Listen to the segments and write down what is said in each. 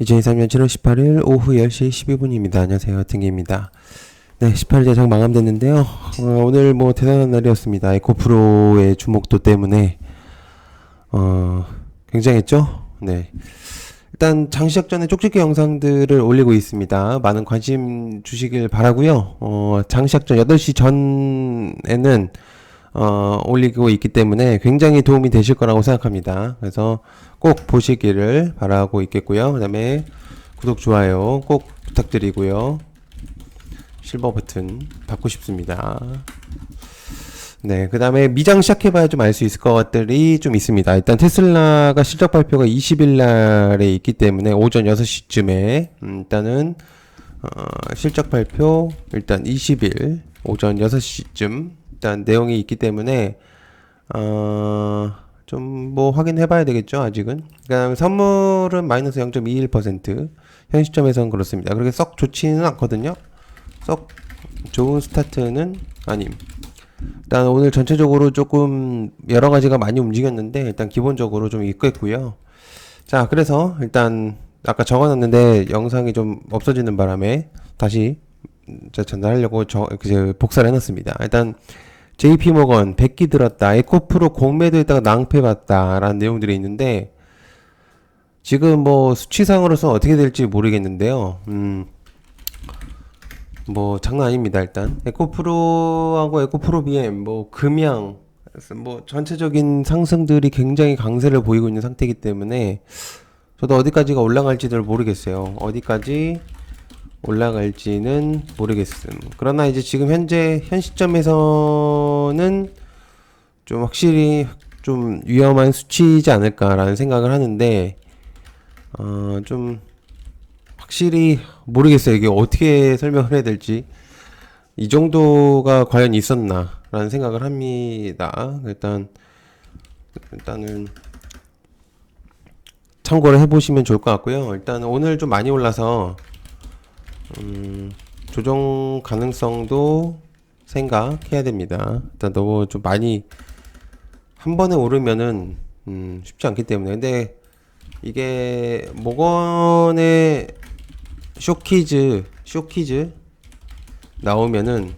2023년 7월 18일 오후 10시 12분입니다. 안녕하세요. 등기입니다. 네, 18일 예상 마감됐는데요. 오늘 뭐 대단한 날이었습니다. 에코프로의 주목도 때문에 굉장했죠? 네. 일단 장시작 전에 쪽집게 영상들을 올리고 있습니다. 많은 관심 주시길 바라고요. 장시작 전 8시 전에는 올리고 있기 때문에 굉장히 도움이 되실 거라고 생각합니다. 그래서 꼭 보시기를 바라고 있겠고요. 그 다음에 구독, 좋아요 꼭 부탁드리고요. 실버 버튼 받고 싶습니다. 네, 그 다음에 미장 시작해봐야 좀 알 수 있을 것들이 좀 있습니다. 일단 테슬라가 실적 발표가 20일 날에 있기 때문에 오전 6시쯤에 일단은 실적 발표 일단 20일 오전 6시쯤 일단 내용이 있기 때문에 좀 뭐 확인해 봐야 되겠죠, 아직은. 그러니까 선물은 마이너스 0.21%, 현 시점에서는 그렇습니다. 그렇게 썩 좋지는 않거든요. 썩 좋은 스타트는 아님. 일단 오늘 전체적으로 조금 여러 가지가 많이 움직였는데 일단 기본적으로 좀 있겠고요. 자, 그래서 일단 아까 적어놨는데 영상이 좀 없어지는 바람에 다시 전달하려고 복사를 해놨습니다. 일단 JP모건 100기 들었다, 에코프로 공매도에다가 낭패봤다 라는 내용들이 있는데 지금 뭐 수치상으로서 어떻게 될지 모르겠는데요. 뭐 장난 아닙니다. 일단 에코프로하고 에코프로 BM 뭐 금양 뭐 전체적인 상승들이 굉장히 강세를 보이고 있는 상태이기 때문에 저도 어디까지가 올라갈지를 모르겠어요. 어디까지 올라갈지는 모르겠음. 그러나 이제 지금 현 시점에서는 좀 확실히 좀 위험한 수치이지 않을까라는 생각을 하는데 좀 확실히 모르겠어요. 이게 어떻게 설명을 해야 될지. 이 정도가 과연 있었나라는 생각을 합니다. 일단은 참고를 해보시면 좋을 것 같고요. 일단 오늘 좀 많이 올라서 조정 가능성도 생각해야 됩니다. 일단 너무 좀 많이 한 번에 오르면은 쉽지 않기 때문에. 근데 이게 모건의 쇼키즈 나오면은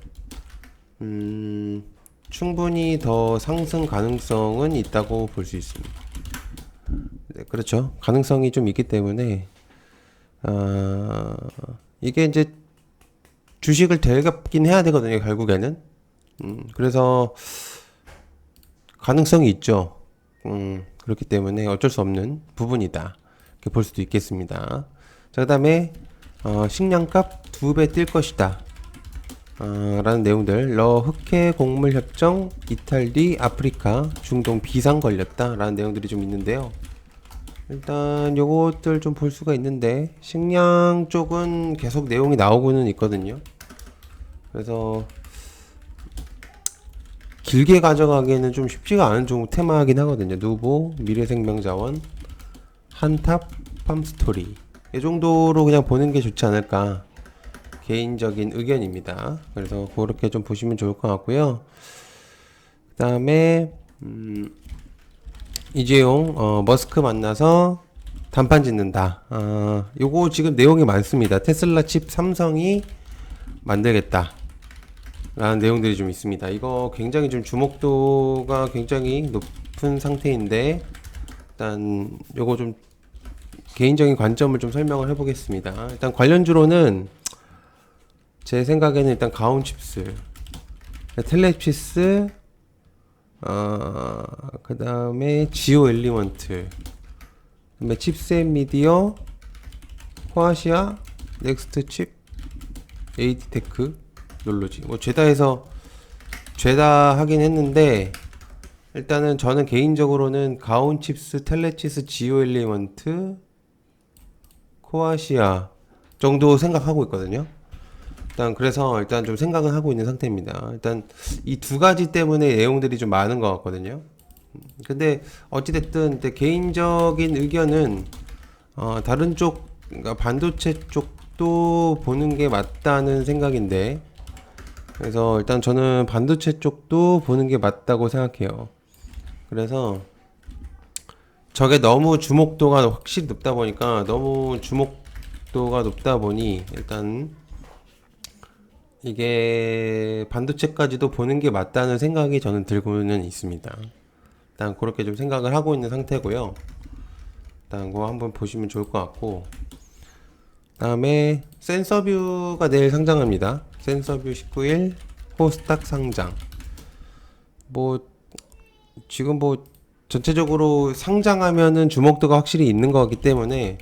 충분히 더 상승 가능성은 있다고 볼 수 있습니다. 네, 그렇죠. 가능성이 좀 있기 때문에 이게 이제 주식을 되갚긴 해야 되거든요, 결국에는. 그래서 가능성이 있죠. 그렇기 때문에 어쩔 수 없는 부분이다, 이렇게 볼 수도 있겠습니다. 자, 그 다음에 식량값 2배 뛸 것이다 라는 내용들. 흑해 곡물 협정 이탈 뒤 아프리카 중동 비상 걸렸다 라는 내용들이 좀 있는데요. 일단 요것들 좀 볼 수가 있는데 식량 쪽은 계속 내용이 나오고는 있거든요. 그래서 길게 가져가기에는 좀 쉽지가 않은 좀 테마이긴 하거든요. 누보, 미래생명자원, 한탑, 팜스토리, 이 정도로 그냥 보는 게 좋지 않을까, 개인적인 의견입니다. 그래서 그렇게 좀 보시면 좋을 것 같고요. 그 다음에 이재용 머스크 만나서 단판 짓는다. 요거 지금 내용이 많습니다. 테슬라 칩 삼성이 만들겠다 라는 내용들이 좀 있습니다. 이거 굉장히 좀 주목도가 굉장히 높은 상태인데 일단 요거 좀 개인적인 관점을 좀 설명을 해보겠습니다. 일단 관련주로는 제 생각에는 일단 가온칩스, 텔레피스, 그 다음에 지오 엘리먼트, 그 다음에 칩셋 미디어, 코아시아, 넥스트 칩, 에이티테크, 놀로지. 뭐 죄다 하긴 했는데 일단은 저는 개인적으로는 가온칩스, 텔레치스, 지오 엘리먼트, 코아시아 정도 생각하고 있거든요. 그래서 일단 좀 생각은 하고 있는 상태입니다. 일단 이 두 가지 때문에 내용들이 좀 많은 것 같거든요. 근데 어찌됐든 개인적인 의견은 다른 쪽, 그러니까 반도체 쪽도 보는 게 맞다는 생각인데, 그래서 일단 저는 반도체 쪽도 보는 게 맞다고 생각해요. 그래서 저게 너무 주목도가 확실히 높다 보니까 너무 주목도가 높다 보니 일단 이게 반도체까지도 보는 게 맞다는 생각이 저는 들고는 있습니다. 일단 그렇게 좀 생각을 하고 있는 상태고요. 일단 그거 한번 보시면 좋을 것 같고, 다음에 센서뷰가 내일 상장합니다. 센서뷰 19일 호스닥 상장. 뭐 지금 뭐 전체적으로 상장하면은 주목도가 확실히 있는 거기 때문에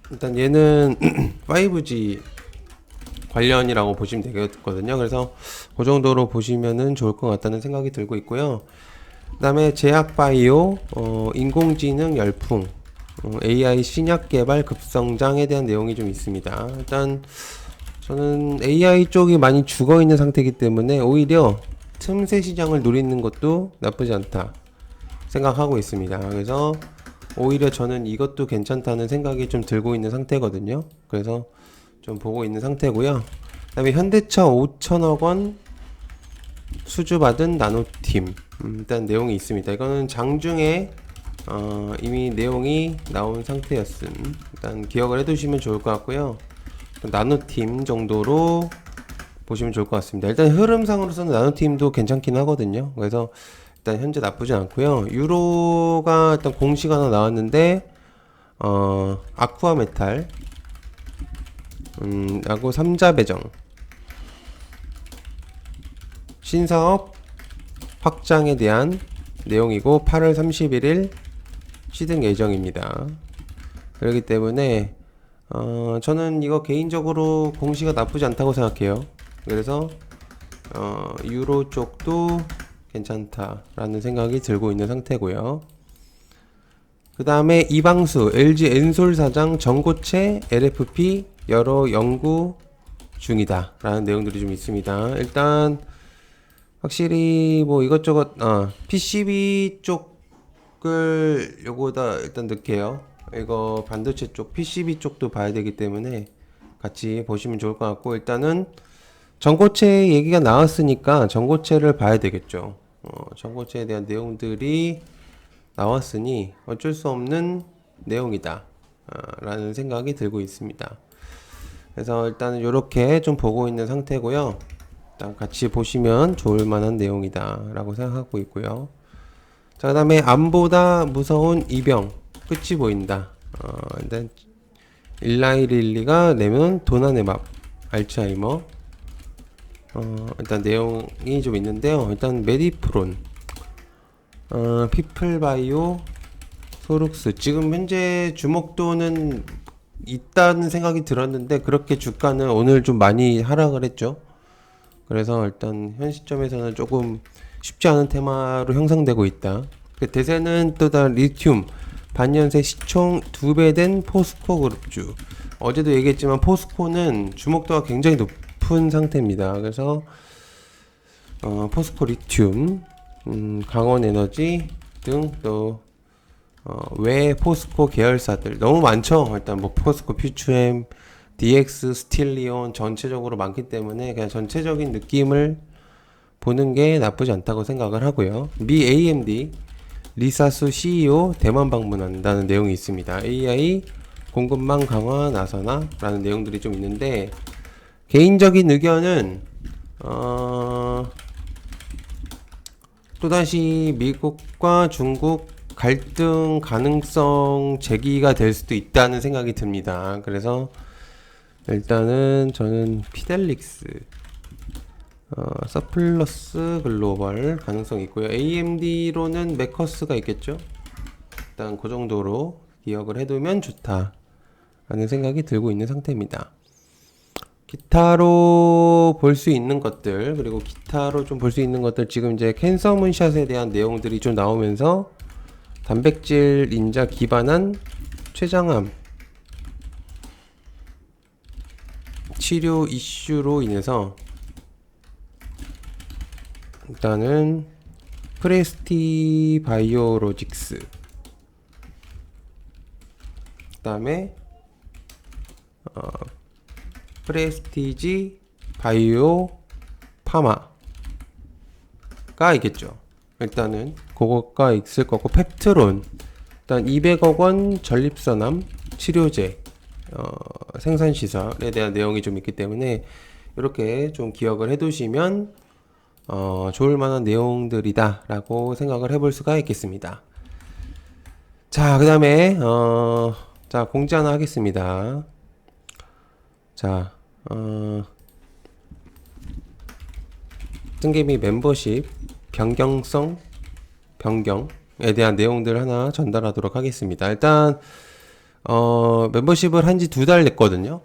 일단 얘는 5G 관련이라고 보시면 되겠거든요. 그래서 그 정도로 보시면은 좋을 것 같다는 생각이 들고 있고요. 그 다음에 제약바이오, 인공지능 열풍, AI 신약 개발 급성장에 대한 내용이 좀 있습니다. 일단 저는 AI 쪽이 많이 죽어 있는 상태이기 때문에 오히려 틈새 시장을 노리는 것도 나쁘지 않다 생각하고 있습니다. 그래서 오히려 저는 이것도 괜찮다는 생각이 좀 들고 있는 상태거든요. 그래서 좀 보고 있는 상태고요. 그다음에 현대차 5천억 원 수주받은 나노팀, 일단 내용이 있습니다. 이거는 장중에 이미 내용이 나온 상태였음. 일단 기억을 해두시면 좋을 것 같고요. 나노팀 정도로 보시면 좋을 것 같습니다. 일단 흐름상으로서는 나노팀도 괜찮긴 하거든요. 그래서 일단 현재 나쁘지 않고요. 유로가 일단 공시가 하나 나왔는데 아쿠아메탈, 하고 삼자배정 신사업 확장에 대한 내용이고 8월 31일 시등 예정입니다. 그렇기 때문에 저는 이거 개인적으로 공시가 나쁘지 않다고 생각해요. 그래서 유로 쪽도 괜찮다라는 생각이 들고 있는 상태고요. 그 다음에 이방수 LG 엔솔 사장 전고체 LFP 여러 연구 중이다 라는 내용들이 좀 있습니다. 일단 확실히 뭐 이것저것 PCB 쪽을 요거다 일단 넣게요. 이거 반도체 쪽 PCB 쪽도 봐야 되기 때문에 같이 보시면 좋을 것 같고, 일단은 전고체 얘기가 나왔으니까 전고체를 봐야 되겠죠. 전고체에 대한 내용들이 나왔으니 어쩔 수 없는 내용이다 라는 생각이 들고 있습니다. 그래서 일단은 이렇게 좀 보고 있는 상태고요. 일단 같이 보시면 좋을 만한 내용이다 라고 생각하고 있고요. 자, 그 다음에 암보다 무서운 이병 끝이 보인다. 일단 일라이릴리가 내면 도나네맙 알츠하이머, 일단 내용이 좀 있는데요. 일단 메디프론, 피플바이오, 소룩스, 지금 현재 주목도는 있다는 생각이 들었는데 그렇게 주가는 오늘 좀 많이 하락을 했죠. 그래서 일단 현 시점에서는 조금 쉽지 않은 테마로 형성되고 있다. 대세는 또 다른 리튬 반년새 시총 2배 된 포스코 그룹주. 어제도 얘기했지만 포스코는 주목도가 굉장히 높은 상태입니다. 그래서 포스코 리튬, 강원에너지 등 또 외 포스코 계열사들 너무 많죠. 일단 뭐 포스코 퓨추엠, DX, 스틸리온 전체적으로 많기 때문에 그냥 전체적인 느낌을 보는 게 나쁘지 않다고 생각을 하고요. 미 AMD 리사수 CEO 대만 방문한다는 내용이 있습니다. AI 공급망 강화 나서나 라는 내용들이 좀 있는데, 개인적인 의견은 또다시 미국과 중국 갈등 가능성 제기가 될 수도 있다는 생각이 듭니다. 그래서 일단은 저는 피델릭스, 서플러스 글로벌 가능성이 있고요. AMD로는 메커스가 있겠죠. 일단 그 정도로 기억을 해두면 좋다 라는 생각이 들고 있는 상태입니다. 기타로 볼 수 있는 것들, 그리고 기타로 좀 볼 수 있는 것들, 지금 이제 캔서 문샷에 대한 내용들이 좀 나오면서 단백질 인자 기반한 췌장암 치료 이슈로 인해서 일단은 프레스티 바이오로직스, 그 다음에 프레스티지 바이오 파마가 있겠죠. 일단은 그거가 있을 거고, 펩트론 일단 200억 원 전립선암 치료제 생산 시설에 대한 내용이 좀 있기 때문에 이렇게 좀 기억을 해두시면 좋을 만한 내용들이다 라고 생각을 해볼 수가 있겠습니다. 자, 그 다음에 자, 공지 하나 하겠습니다. 자, 뜬개미 멤버십 변경성 변경에 대한 내용들 하나 전달하도록 하겠습니다. 일단 멤버십을 한지 2달 됐거든요.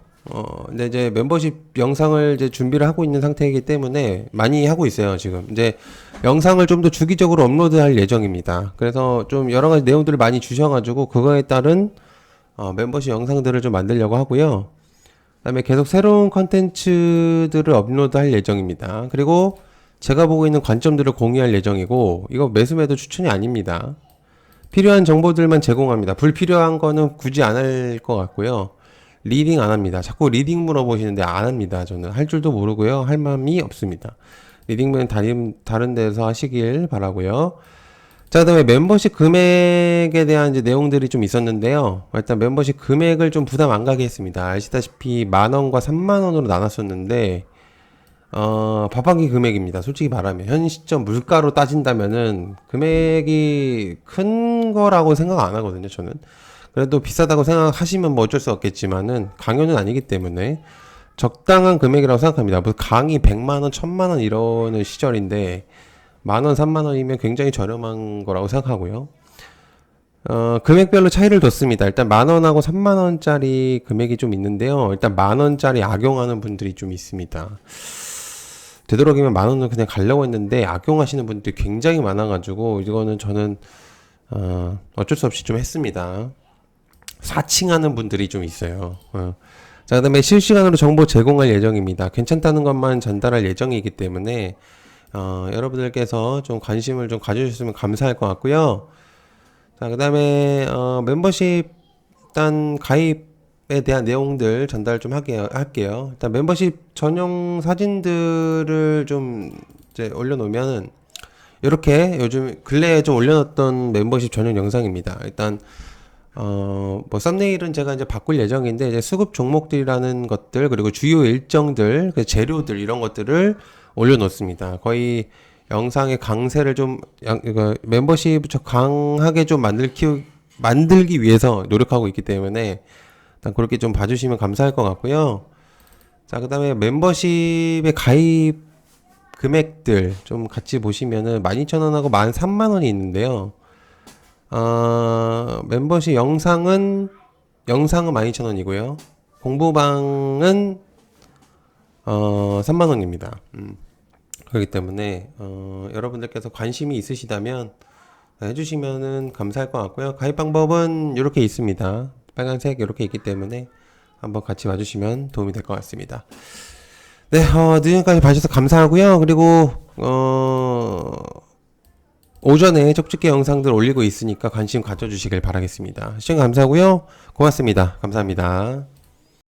근데 이제 멤버십 영상을 이제 준비를 하고 있는 상태이기 때문에 많이 하고 있어요, 지금. 이제 영상을 좀 더 주기적으로 업로드할 예정입니다. 그래서 좀 여러 가지 내용들을 많이 주셔가지고, 그거에 따른, 멤버십 영상들을 좀 만들려고 하고요. 그 다음에 계속 새로운 컨텐츠들을 업로드할 예정입니다. 그리고 제가 보고 있는 관점들을 공유할 예정이고, 이거 매수매도 추천이 아닙니다. 필요한 정보들만 제공합니다. 불필요한 거는 굳이 안 할 것 같고요. 리딩 안 합니다. 자꾸 리딩 물어보시는데 안 합니다. 저는 할 줄도 모르고요. 할 마음이 없습니다. 리딩은 다른 데서 하시길 바라고요. 자, 그다음에 멤버십 금액에 대한 이제 내용들이 좀 있었는데요. 일단 멤버십 금액을 좀 부담 안 가게 했습니다. 아시다시피 10,000원과 30,000원으로 나눴었는데 밥한끼 금액입니다. 솔직히 말하면 현 시점 물가로 따진다면은 금액이 큰 거라고 생각 안 하거든요. 저는. 그래도 비싸다고 생각하시면 뭐 어쩔 수 없겠지만은 강요는 아니기 때문에 적당한 금액이라고 생각합니다. 뭐 강의 100만원, 1000만원 이러는 시절인데 10,000원, 30,000원이면 굉장히 저렴한 거라고 생각하고요. 금액별로 차이를 뒀습니다. 일단 10,000원하고 30,000원짜리 금액이 좀 있는데요. 일단 10,000원짜리 악용하는 분들이 좀 있습니다. 되도록이면 10,000원을 그냥 가려고 했는데 악용하시는 분들이 굉장히 많아가지고 이거는 저는 어쩔 수 없이 좀 했습니다. 사칭하는 분들이 좀 있어요. 자, 그 다음에 실시간으로 정보 제공할 예정입니다. 괜찮다는 것만 전달할 예정이기 때문에 여러분들께서 좀 관심을 좀 가져주셨으면 감사할 것 같고요. 자, 그 다음에 멤버십 일단 가입에 대한 내용들 전달 좀 할게요. 일단 멤버십 전용 사진들을 좀 이제 올려놓으면은 이렇게 요즘 근래에 좀 올려놨던 멤버십 전용 영상입니다. 일단 뭐 썸네일은 제가 이제 바꿀 예정인데 이제 수급 종목들이라는 것들 그리고 주요 일정들, 그 재료들 이런 것들을 올려놓습니다. 거의 영상의 강세를 좀 멤버십 강하게 좀 만들기 위해서 노력하고 있기 때문에 일단 그렇게 좀 봐주시면 감사할 것 같고요. 자, 그다음에 멤버십의 가입 금액들 좀 같이 보시면은 12,000원하고 13,000원이 있는데요. 멤버십 영상은 12,000원이고요. 공부방은 30,000원입니다. 그렇기 때문에 여러분들께서 관심이 있으시다면 해주시면은 감사할 것 같고요. 가입 방법은 이렇게 있습니다. 빨간색 이렇게 있기 때문에 한번 같이 와주시면 도움이 될 것 같습니다. 네, 늦은까지 봐주셔서 감사하고요. 그리고 오전에 쪽집게 영상들 올리고 있으니까 관심 가져주시길 바라겠습니다. 시청 감사하고요. 고맙습니다. 감사합니다.